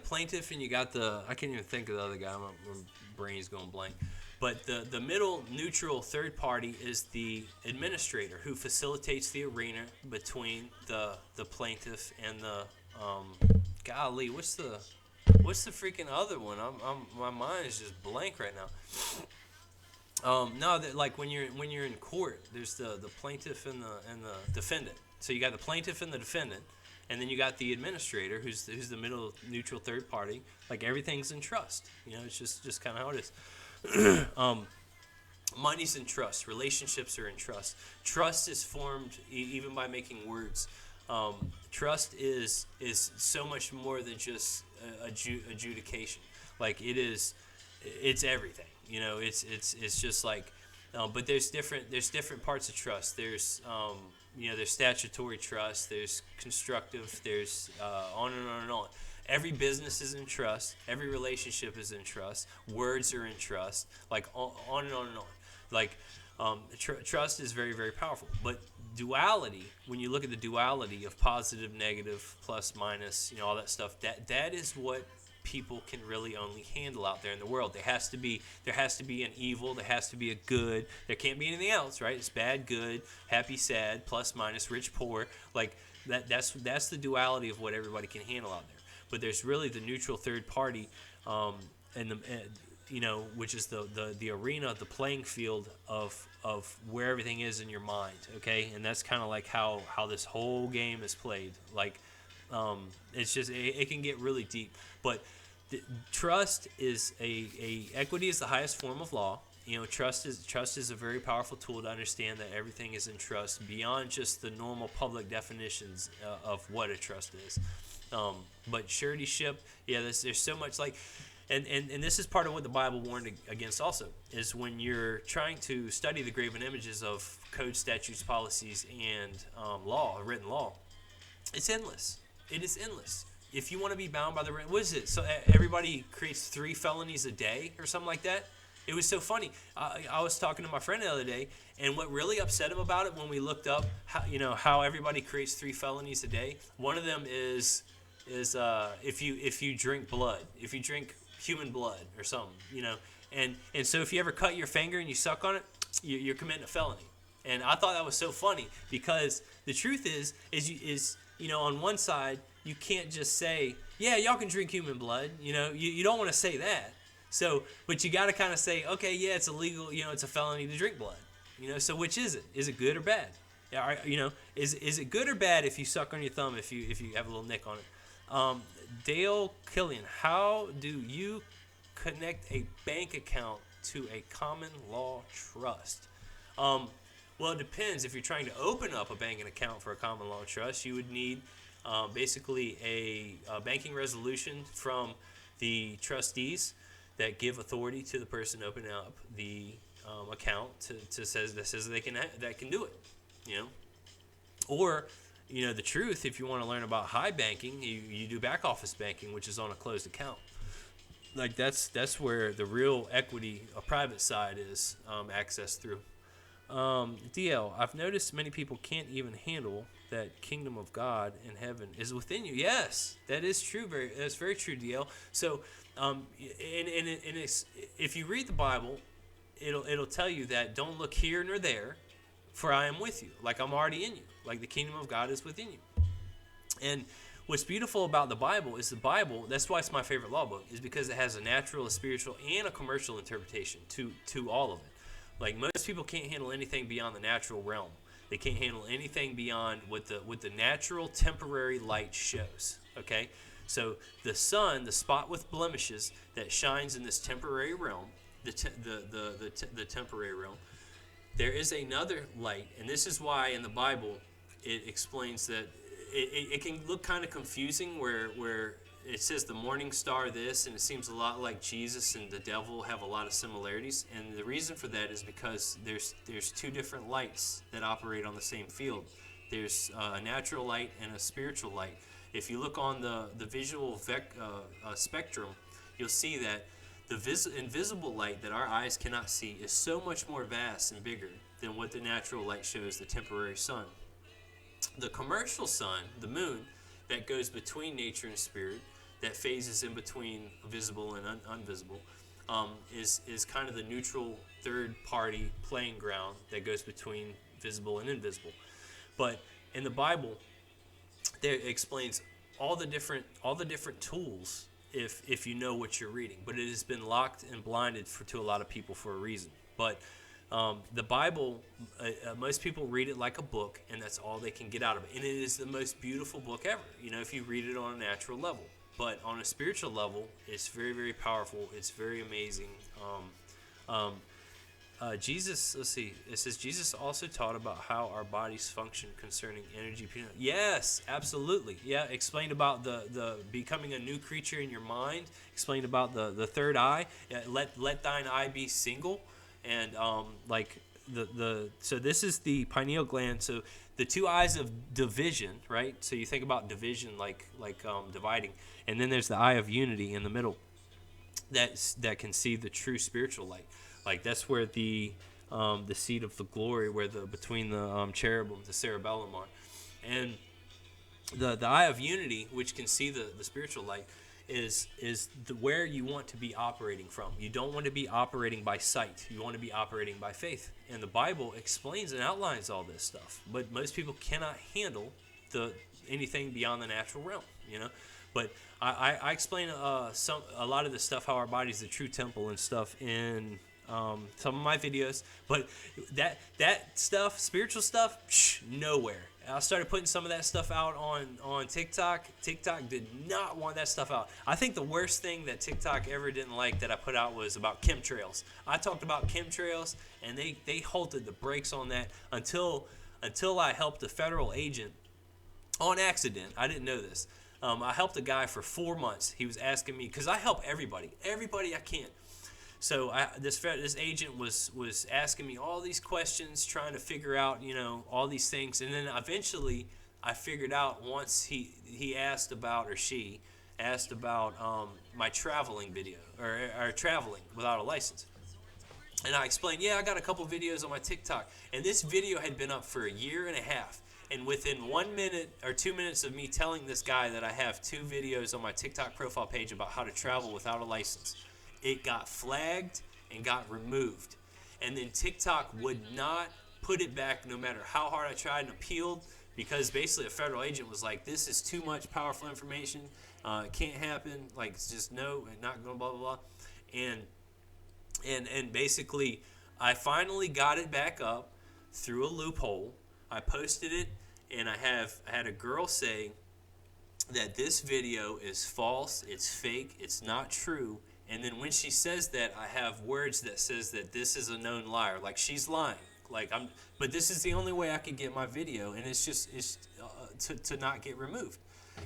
plaintiff, and you got the, I can't even think of the other guy. My brain's going blank. But the middle neutral third party is the administrator who facilitates the arena between the plaintiff and the golly, what's the freaking other one? My mind is just blank right now. No, that like when you're in court, there's the plaintiff and the defendant. So you got the plaintiff and the defendant, and then you got the administrator, who's the middle neutral third party. Like everything's in trust. It's just kind of how it is. Money's in trust. Relationships are in trust. Trust is formed even by making words. Trust is so much more than just adjudication. Like it's everything. It's just like, but there's different parts of trust. There's there's statutory trust. There's constructive. There's on and on and on. Every business is in trust. Every relationship is in trust. Words are in trust. Like on and on and on. Like trust is very, very powerful. But duality, when you look at the duality of positive, negative, plus, minus, all that stuff, that is what people can really only handle out there in the world. There has to be an evil. There has to be a good. There can't be anything else, right? It's bad, good, happy, sad, plus, minus, rich, poor. Like that's the duality of what everybody can handle out there. But there's really the neutral third party, which is the arena, the playing field of where everything is in your mind, okay? And that's kind of like how this whole game is played. Like, it's just it can get really deep. But trust is equity is the highest form of law. Trust is a very powerful tool to understand that everything is in trust beyond just the normal public definitions of what a trust is. But suretyship, there's so much like, and this is part of what the Bible warned against also, is when you're trying to study the graven images of code, statutes, policies, and written law, it's endless. It is endless. If you want to be bound by the written, what is it? So everybody creates 3 felonies a day or something like that? It was so funny. I was talking to my friend the other day, and what really upset him about it when we looked up how everybody creates 3 felonies a day. One of them is if you drink blood, if you drink human blood or something, and so if you ever cut your finger and you suck on it, you're committing a felony. And I thought that was so funny because the truth is on one side you can't just say, yeah, y'all can drink human blood. You don't want to say that. So, but you got to kind of say, okay, yeah, it's illegal. It's a felony to drink blood. So which is it? Is it good or bad? Is it good or bad if you suck on your thumb if you have a little nick on it? Dale Killian, how do you connect a bank account to a common law trust? Well, it depends. If you're trying to open up a banking account for a common law trust, you would need basically a banking resolution from the trustees that give authority to the person opening up the account that says they can do it. Or the truth, if you want to learn about high banking, you do back office banking, which is on a closed account. Like that's where the real equity, a private side, is accessed through. DL, I've noticed many people can't even handle that kingdom of God in heaven is within you. Yes, that is true. That's very true, DL. So, if you read the Bible, it'll tell you that don't look here nor there, for I am with you. Like I'm already in you. Like the kingdom of God is within you. And what's beautiful about the Bible is that's why it's my favorite law book, is because it has a natural, a spiritual, and a commercial interpretation to all of it. Like most people can't handle anything beyond the natural realm. They can't handle anything beyond what the natural temporary light shows. Okay? So the sun, the spot with blemishes that shines in this temporary realm, the temporary realm, there is another light, and this is why in the Bible it explains that it can look kind of confusing where it says the morning star this, and it seems a lot like Jesus and the devil have a lot of similarities. And the reason for that is because there's 2 different lights that operate on the same field. There's a natural light and a spiritual light. If you look on the visual spectrum, you'll see that the invisible light that our eyes cannot see is so much more vast and bigger than what the natural light shows, the temporary sun. The commercial sun, the moon, that goes between nature and spirit, that phases in between visible and invisible, is kind of the neutral third party playing ground that goes between visible and invisible. But in the Bible, there it explains all the different tools if you know what you're reading. But it has been locked and blinded to a lot of people for a reason. But the Bible, most people read it like a book, and that's all they can get out of it. And it is the most beautiful book ever, if you read it on a natural level. But on a spiritual level, it's very, very powerful. It's very amazing. Jesus, let's see. It says Jesus also taught about how our bodies function concerning energy. Yes, absolutely. Yeah, explained about the becoming a new creature in your mind. Explained about the third eye. Let thine eye be single, and so this is the pineal gland. So the two eyes of division, right? So you think about division like dividing, and then there's the eye of unity in the middle. That can see the true spiritual light. Like that's where the seat of the glory, where between the cherubim, the cerebellum are, and the eye of unity, which can see the spiritual light, is where you want to be operating from. You don't want to be operating by sight. You want to be operating by faith. And the Bible explains and outlines all this stuff, but most people cannot handle anything beyond the natural realm. But I explain a lot of this stuff, how our body is the true temple and stuff in some of my videos. But that stuff, spiritual stuff, nowhere. I started putting some of that stuff out on TikTok. TikTok did not want that stuff out. I think the worst thing that TikTok ever didn't like that I put out was about chemtrails. I talked about chemtrails, and they halted the brakes on that until I helped a federal agent on accident. I didn't know this. I helped a guy for 4 months. He was asking me, because I help everybody I can. So this agent was asking me all these questions, trying to figure out, all these things. And then eventually I figured out, once he asked about, or she asked about my traveling video, or traveling without a license. And I explained, I got a couple videos on my TikTok. And this video had been up for a year and a half. And within 1 minute or 2 minutes of me telling this guy that I have 2 videos on my TikTok profile page about how to travel without a license, it got flagged and got removed. And then TikTok would not put it back no matter how hard I tried and appealed, because basically a federal agent was like, this is too much powerful information. It can't happen. Like, it's just no, and not going to blah, blah, blah. And basically I finally got it back up through a loophole. I posted it, and I had a girl say that this video is false, it's fake, it's not true. And then when she says that, I have words that says that this is a known liar, like she's lying. But this is the only way I could get my video, and it's to not get removed.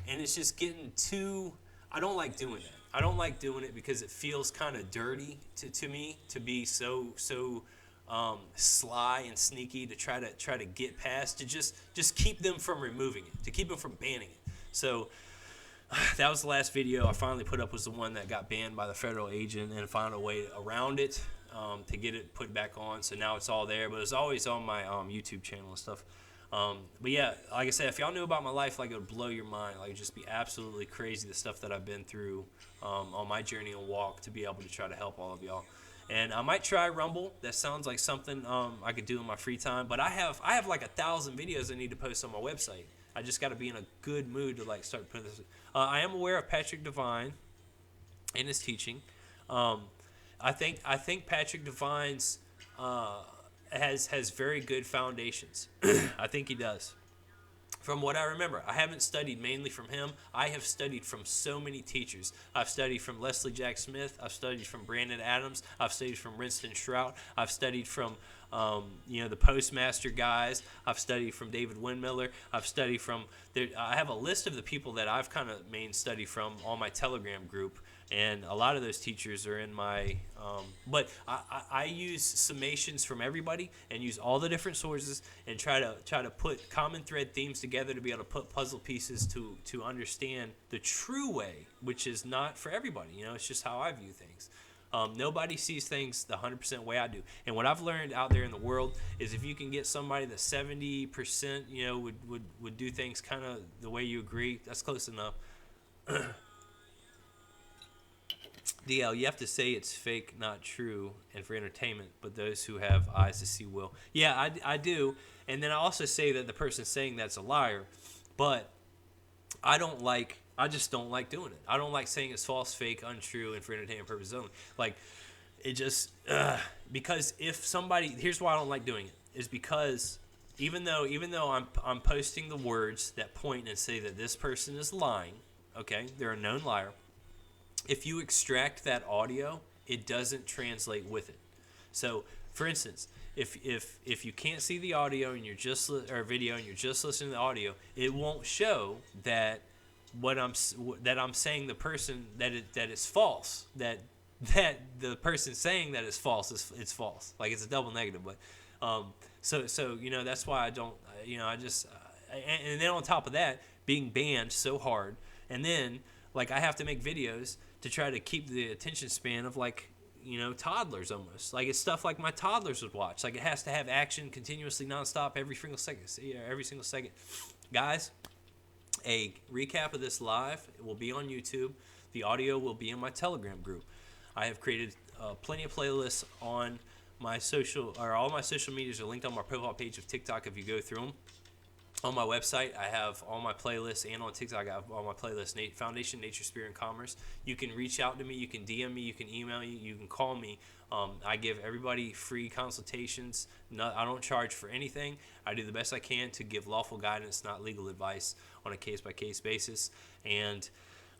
And it's just getting too. I don't like doing that. I don't like doing it because it feels kind of dirty to me to be so sly and sneaky to try to get past, to just keep them from removing it, to keep them from banning it. So that was the last video I finally put up, was the one that got banned by the federal agent, and found a way around it to get it put back on. So now it's all there, but it's always on my YouTube channel and stuff. But yeah, like I said, if y'all knew about my life, it would blow your mind. It'd just be absolutely crazy, the stuff that I've been through on my journey and walk, to be able to try to help all of y'all. And I might try Rumble. That sounds like something I could do in my free time. But I have 1,000 videos I need to post on my website. I just got to be in a good mood to start putting this. I am aware of Patrick Devine and his teaching. I think Patrick Devine's has very good foundations. I think he does. From what I remember, I haven't studied mainly from him. I have studied from so many teachers. I've studied from Leslie Jack Smith. I've studied from Brandon Adams. I've studied from Winston Shrout. I've studied from the Postmaster guys. I've studied from David Windmiller. I've studied from I have a list of the people that I've kind of main studied from on my Telegram group. And a lot of those teachers are in my, but I use summations from everybody and use all the different sources and try to put common thread themes together to be able to put puzzle pieces to understand the true way, which is not for everybody. It's just how I view things. Nobody sees things the 100% way I do. And what I've learned out there in the world is, if you can get somebody that 70%, would do things kind of the way you agree, that's close enough. DL, you have to say it's fake, not true, and for entertainment, but those who have eyes to see will. Yeah, I do. And then I also say that the person saying that's a liar, but I just don't like doing it. I don't like saying it's false, fake, untrue, and for entertainment purposes only. Like, it just, because if somebody, here's why I don't like doing it, is because even though I'm posting the words that point and say that this person is lying, okay, they're a known liar. If you extract that audio, it doesn't translate with it. So, for instance, if you can't see the audio and you're just or video and you're just listening to the audio, it won't show that I'm saying the person that is false. That the person saying that is false it's false. Like, it's a double negative. But so that's why I don't. I just and then on top of that, being banned so hard, and then like I have to make videos to try to keep the attention span of toddlers almost. Like, it's stuff like my toddlers would watch. Like, it has to have action continuously nonstop every single second. Guys, a recap of this live will be on YouTube. The audio will be in my Telegram group. I have created plenty of playlists on my all my social medias are linked on my profile page of TikTok if you go through them. On my website, I have all my playlists, and on TikTok, I have all my playlists, Foundation, Nature, Spirit, and Commerce. You can reach out to me. You can DM me. You can email me. You can call me. I give everybody free consultations. I don't charge for anything. I do the best I can to give lawful guidance, not legal advice, on a case-by-case basis. And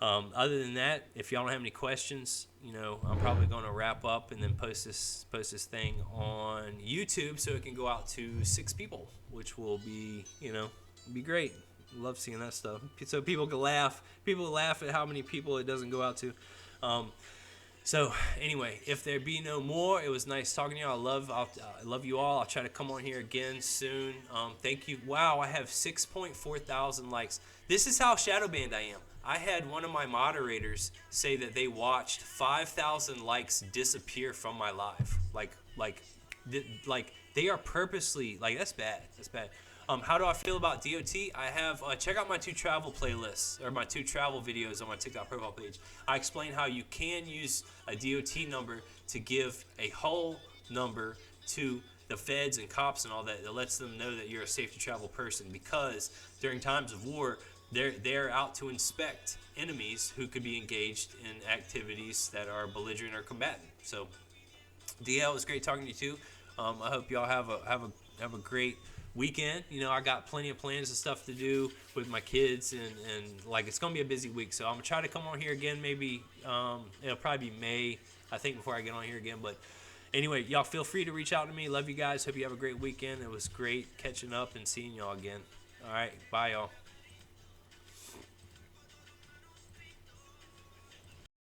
other than that, if y'all don't have any questions, I'm probably going to wrap up and then post this thing on YouTube so it can go out to 6 people, which will be, be great. Love seeing that stuff. So people can laugh. People laugh at how many people it doesn't go out to. So anyway, if there be no more, it was nice talking to you. I love you all. I'll try to come on here again soon. Thank you. Wow, I have 6.4 thousand likes. This is how shadow banned I am. I had one of my moderators say that they watched 5,000 likes disappear from my live. Like they are purposely, like, that's bad. That's bad. How do I feel about DOT? I have, check out my 2 travel playlists, or my 2 travel videos on my TikTok profile page. I explain how you can use a DOT number to give a whole number to the feds and cops and all that lets them know that you're a safe to travel person, because during times of war, they're out to inspect enemies who could be engaged in activities that are belligerent or combatant. So, DL, it was great talking to you too. I hope y'all have a great weekend. I got plenty of plans and stuff to do with my kids, and like, it's gonna be a busy week. So I'm gonna try to come on here again. Maybe it'll probably be May, I think, before I get on here again. But anyway, y'all feel free to reach out to me. Love you guys. Hope you have a great weekend. It was great catching up and seeing y'all again. All right, bye y'all.